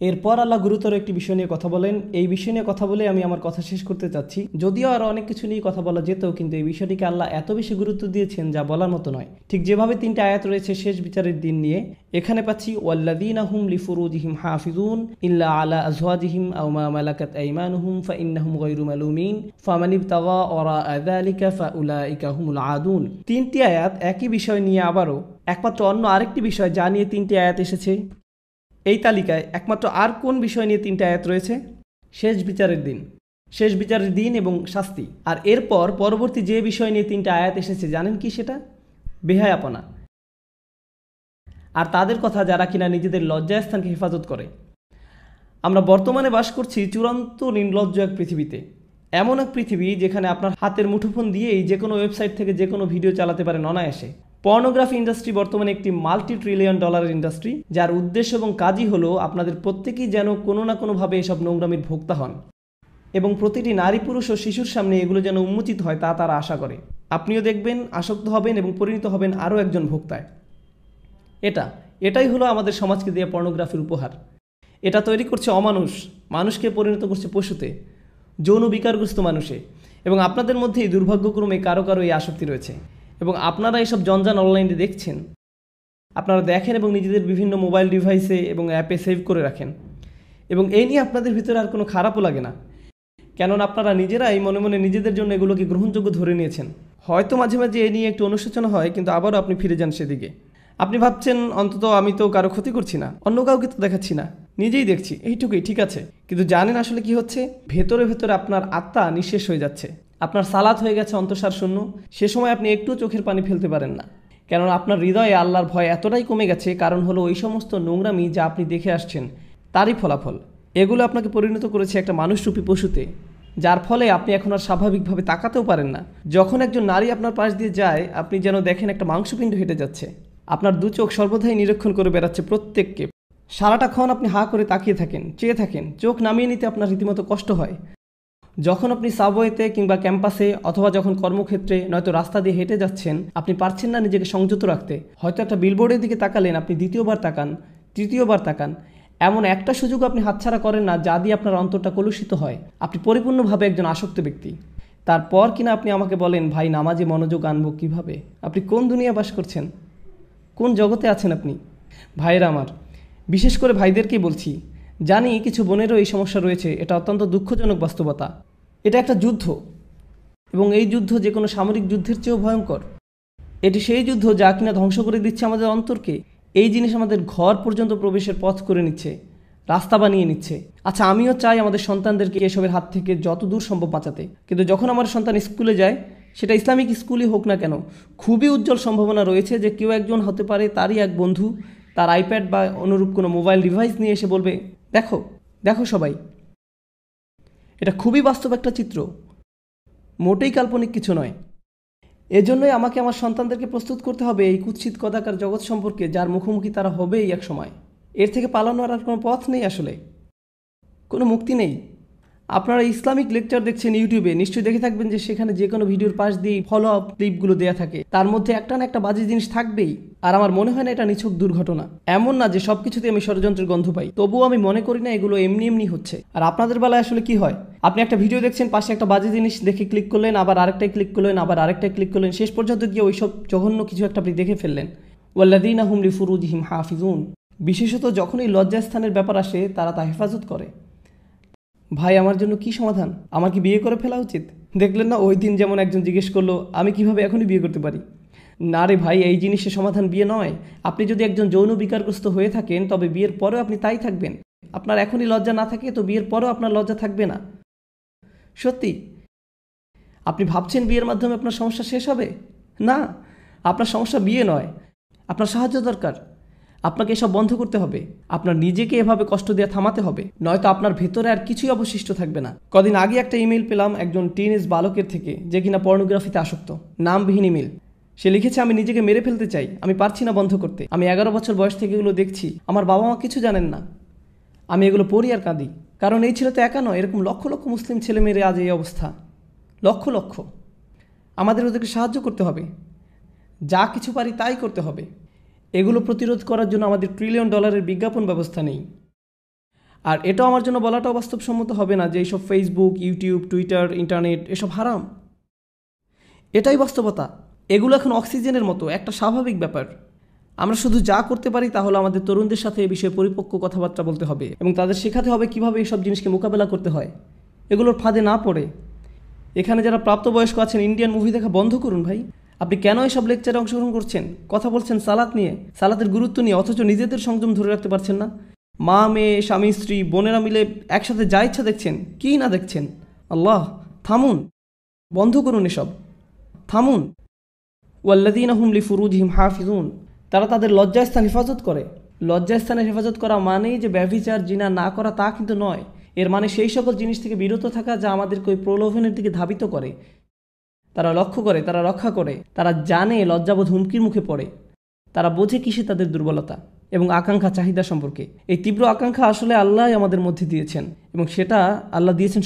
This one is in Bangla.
এরপর আল্লাহ গুরুতর একটি বিষয় নিয়ে কথা বলেন। এই বিষয় নিয়ে কথা বলে আমি আমার কথা শেষ করতে চাচ্ছি। যদিও আরও অনেক কিছু নিয়ে কথা বলা যেত, কিন্তু এই বিষয়টিকে আল্লাহ এত বেশি গুরুত্ব দিয়েছেন যা বলার মতো নয়। ঠিক যেভাবে 3টি আয়াত রয়েছে শেষ বিচারের দিন নিয়ে, এখানে পাচ্ছি ওয়াল্লাযীনা হুম লিফুরুজিহিম হাফিজুন ইল্লা আলা আজওয়াজিহিম আও মা মালাকাত আইমানুহুম ফাইন্নাহুম গায়রু মালুমিন ফামান ইবতাগা ওয়ারাআ যালিকা ফাউলাইকা হুমুল আদুন। 3টি আয়াত একই বিষয় নিয়ে, আবারও একমাত্র অন্য আরেকটি বিষয় যা নিয়ে 3টি আয়াত এসেছে। এই তালিকায় একমাত্র আর কোন বিষয় নিয়ে 3টা আয়াত রয়েছে? শেষ বিচারের দিন, শেষ বিচারের দিন এবং শাস্তি। আর এরপর পরবর্তী যে বিষয় নিয়ে 3টা আয়াত এসেছে জানেন কি সেটা? বেহায়াপনা। আর তাদের কথা যারা কিনা নিজেদের লজ্জাস্থানকে হেফাজত করে। আমরা বর্তমানে বাস করছি চূড়ান্ত নির্লজ্জ এক পৃথিবীতে। এমন এক পৃথিবী যেখানে আপনার হাতের মুঠোফোন দিয়েই যে কোনো ওয়েবসাইট থেকে যে কোনো ভিডিও চালাতে পারেন অনায়াসে। পর্নোগ্রাফি ইন্ডাস্ট্রি বর্তমানে একটি $multi-trillion ইন্ডাস্ট্রি, যার উদ্দেশ্য এবং কাজই হলো আপনাদের প্রত্যেকেই যেন কোনো না কোনোভাবে এসব নোংরামির ভোক্তা হন, এবং প্রতিটি নারী পুরুষ ও শিশুর সামনে এগুলো যেন উন্মোচিত হয় তা তারা আশা করে। আপনিও দেখবেন, আসক্ত হবেন এবং পরিণত হবেন আরও একজন ভোক্তায়। এটাই হলো আমাদের সমাজকে দেওয়া পর্নোগ্রাফির উপহার। এটা তৈরি করছে অমানুষ, মানুষকে পরিণত করছে পশুতে, যৌন বিকারগ্রস্ত মানুষে। এবং আপনাদের মধ্যেই দুর্ভাগ্যক্রমে কারো কারো এই আসক্তি রয়েছে। এবং আপনারা এসব জঞ্জান অনলাইনে দেখছেন, আপনারা দেখেন এবং নিজেদের বিভিন্ন মোবাইল ডিভাইসে এবং অ্যাপে সেভ করে রাখেন। এবং এই নিয়ে আপনাদের ভিতরে আর কোনো খারাপও লাগে না, কেননা আপনারা নিজেরাই মনে মনে নিজেদের জন্য এগুলোকে গ্রহণযোগ্য ধরে নিয়েছেন। হয়তো মাঝে মাঝে এ নিয়ে একটু অনুশোচনা হয়, কিন্তু আবারও আপনি ফিরে যান সেদিকে। আপনি ভাবছেন অন্তত আমি তো কারো ক্ষতি করছি না, অন্য কাউকে তো দেখাচ্ছি না, নিজেই দেখছি, এইটুকুই ঠিক আছে। কিন্তু জানেন আসলে কি হচ্ছে? ভেতরে ভেতরে আপনার আত্মা নিঃশেষ হয়ে যাচ্ছে, আপনার সালাত হয়ে গেছে অন্তঃসার শূন্য। সে সময় আপনি একটু চোখের পানি ফেলতে পারেন না, কেননা আপনার হৃদয়ে আল্লাহর ভয় এতটাই কমে গেছে। কারণ হলো ওই সমস্ত নোংরামি যা আপনি দেখে আসছেন তারই ফলাফল। এগুলো আপনাকে পরিণত করেছে একটা মানুষরূপী পশুতে, যার ফলে আপনি এখন আর স্বাভাবিকভাবে তাকাতেও পারেন না। যখন একজন নারী আপনার পাশ দিয়ে যায়, আপনি যেন দেখেন একটা মাংসপিণ্ড হেঁটে যাচ্ছে। আপনার দু চোখ সর্বদাই নিরীক্ষণ করে বেড়াচ্ছে প্রত্যেককে। সারাটাক্ষণ আপনি হাঁ করে তাকিয়ে থাকেন, চেয়ে থাকেন, চোখ নামিয়ে নিতে আপনার রীতিমতো কষ্ট হয়। যখন আপনি সাবওয়েতে কিংবা ক্যাম্পাসে অথবা যখন কর্মক্ষেত্রে নয়তো রাস্তা দিয়ে হেঁটে যাচ্ছেন, আপনি পারছেন না নিজেকে সংযত রাখতে। হয়তো একটা বিলবোর্ডের দিকে তাকালেন, আপনি দ্বিতীয়বার তাকান, তৃতীয়বার তাকান। এমন একটা সুযোগ আপনি হাতছাড়া করেন না যা দিয়ে আপনার অন্তরটা কলুষিত হয়। আপনি পরিপূর্ণভাবে একজন আসক্ত ব্যক্তি। তারপর কিনা আপনি আমাকে বলেন, ভাই নামাজে মনোযোগ আনবো কীভাবে? আপনি কোন দুনিয়া বাস করছেন? কোন জগতে আছেন আপনি? ভাইয়েরা আমার, বিশেষ করে ভাইদেরকেই বলছি, জানি কিছু বোনেরও এই সমস্যা রয়েছে। এটা অত্যন্ত দুঃখজনক বাস্তবতা। এটা একটা যুদ্ধ, এবং এই যুদ্ধ যে কোনো সামরিক যুদ্ধের চেয়েও ভয়ঙ্কর। এটি সেই যুদ্ধ যা কিনা ধ্বংস করে দিচ্ছে আমাদের অন্তরকে। এই জিনিস আমাদের ঘর পর্যন্ত প্রবেশের পথ করে নিচ্ছে, রাস্তা বানিয়ে নিচ্ছে। আচ্ছা, আমিও চাই আমাদের সন্তানদেরকে এসবের হাত থেকে যত দূর সম্ভব বাঁচাতে, কিন্তু যখন আমার সন্তান স্কুলে যায়, সেটা ইসলামিক স্কুলই হোক না কেন, খুবই উজ্জ্বল সম্ভাবনা রয়েছে যে কেউ একজন হতে পারে তারই এক বন্ধু তার আইপ্যাড বা অনুরূপ কোনো মোবাইল ডিভাইস নিয়ে এসে বলবে, দেখো দেখো সবাই। এটা খুবই বাস্তব একটা চিত্র, মোটেই কাল্পনিক কিছু নয়। এজন্যই আমাকে আমার সন্তানদেরকে প্রস্তুত করতে হবে এই কুৎসিত কদাকার জগৎ সম্পর্কে, যার মুখোমুখি তারা হবেই এক সময়। এর থেকে পালানোর আর কোনো পথ নেই, আসলে কোনো মুক্তি নেই। আপনারা ইসলামিক লেকচার দেখছেন ইউটিউবে, নিশ্চয়ই দেখে থাকবেন যে সেখানে যে কোনো ভিডিওর পাশ দিয়ে ফলো আপ ক্লিপগুলো দেওয়া থাকে, তার মধ্যে একটা না একটা বাজে জিনিস থাকবেই। আর আমার মনে হয় না এটা নিছক দুর্ঘটনা। এমন না যে সব কিছুতে আমি ষড়যন্ত্রের গন্ধ পাই, তবুও আমি মনে করি না এগুলো এমনি এমনি হচ্ছে। আর আপনাদের বেলায় আসলে কি হয়? আপনি একটা ভিডিও দেখছেন, পাশে একটা বাজে জিনিস দেখে ক্লিক করলেন, আবার আরেকটাই ক্লিক করলেন, আবার আরেকটাই ক্লিক করলেন, শেষ পর্যন্ত গিয়ে ওইসব জঘন্য কিছু একটা আপনি দেখে ফেললেন। ওয়াল্লাযীনা হুম লিফুরুজিহিম হাফিজুন। বিশেষত যখনই লজ্জাস্থানের ব্যাপার আসে, তারা তা হেফাজত করে। ভাই, আমার জন্য কি সমাধান? আমার কি বিয়ে করে ফেলা উচিত? দেখলেন না ওই দিন যেমন একজন জিজ্ঞেস করলো, আমি কিভাবে এখনই বিয়ে করতে পারি? না রে ভাই, এই জিনিসের সমাধান বিয়ে নয়। আপনি যদি একজন যৌন বিকারগ্রস্ত হয়ে থাকেন, তবে বিয়ের পরেও আপনি তাই থাকবেন। আপনার এখনই লজ্জা না থাকে তো বিয়ের পরেও আপনার লজ্জা থাকবে না। সত্যি। আপনি ভাবছেন বিয়ের মাধ্যমে আপনার সমস্যা শেষ হবে? না, আপনার সমস্যা বিয়ে নয়, আপনার সাহায্য দরকার। আপনাকে এসব বন্ধ করতে হবে। আপনার নিজেকে এভাবে কষ্ট দেওয়া থামাতে হবে, নয়তো আপনার ভেতরে আর কিছুই অবশিষ্ট থাকবে না। কদিন আগে একটা ইমেল পেলাম একজন টিনেজ বালকের থেকে, যে কিনা পর্নোগ্রাফিতে আসক্ত। নামবিহীন ইমেল। সে লিখেছে, আমি নিজেকে মেরে ফেলতে চাই, আমি পারছি না বন্ধ করতে। আমি 11 বছর বয়স থেকে এগুলো দেখছি, আমার বাবা মা কিছু জানেন না, আমি এগুলো পড়ি আর কাঁদি। কারণ এই ছেলে তো একা নয়, এরকম লক্ষ লক্ষ মুসলিম ছেলে মেয়ের আজ এই অবস্থা, লক্ষ লক্ষ। আমাদের ওদেরকে সাহায্য করতে হবে, যা কিছু পারি তাই করতে হবে। এগুলো প্রতিরোধ করার জন্য আমাদের $1 ট্রিলিয়ন বিজ্ঞাপন ব্যবস্থা নেই। আর এটাও আমার জন্য বলাটাও বাস্তবসম্মত হবে না যে এইসব ফেসবুক, ইউটিউব, টুইটার, ইন্টারনেট এসব হারাম। এটাই বাস্তবতা। এগুলো এখন অক্সিজেনের মতো একটা স্বাভাবিক ব্যাপার। আমরা শুধু যা করতে পারি তা হলো আমাদের তরুণদের সাথে এ বিষয়ে পরিপক্ক কথাবার্তা বলতে হবে এবং তাদের শেখাতে হবে কীভাবে এইসব জিনিসকে মোকাবেলা করতে হয়, এগুলোর ফাঁদে না পড়ে। এখানে যারা প্রাপ্তবয়স্ক আছেন, ইন্ডিয়ান মুভি দেখা বন্ধ করুন ভাই। আপনি কেন এসব লেকচারে অংশগ্রহণ করছেন? কথা বলছেন সালাত নিয়ে, সালাতের গুরুত্ব নিয়ে, অথচ নিজেদের সংযম ধরে রাখতে পারছেন না। মা, মেয়ে, স্বামী, স্ত্রী, বোনেরা মিলে একসাথে যা ইচ্ছা দেখছেন, কী না দেখছেন। আল্লাহ, থামুন, বন্ধ করুন এসব, থামুন। ওয়াল্লাযীনা হুম লিফুরুজিহিম হাফিজুন, তারা তাদের লজ্জাস্থান হেফাজত করে। লজ্জাস্থানের হেফাজত করা মানেই যে ব্যভিচার, জিনা না করা তা কিন্তু নয়। এর মানে সেই সকল জিনিস থেকে বিরত থাকা যা আমাদেরকে ওই প্রলোভনের দিকে ধাবিত করে। তারা লক্ষ্য করে, তারা রক্ষা করে, তারা জানে লজ্জাবোধ হুমকির মুখে পড়ে, তারা বোঝে কিসে তাদের দুর্বলতা এবং আকাঙ্ক্ষা, চাহিদা সম্পর্কে। এই তীব্র আকাঙ্ক্ষা আসলে আল্লাহই আমাদের মধ্যে দিয়েছেন এবং সেটা আল্লাহ দিয়েছেন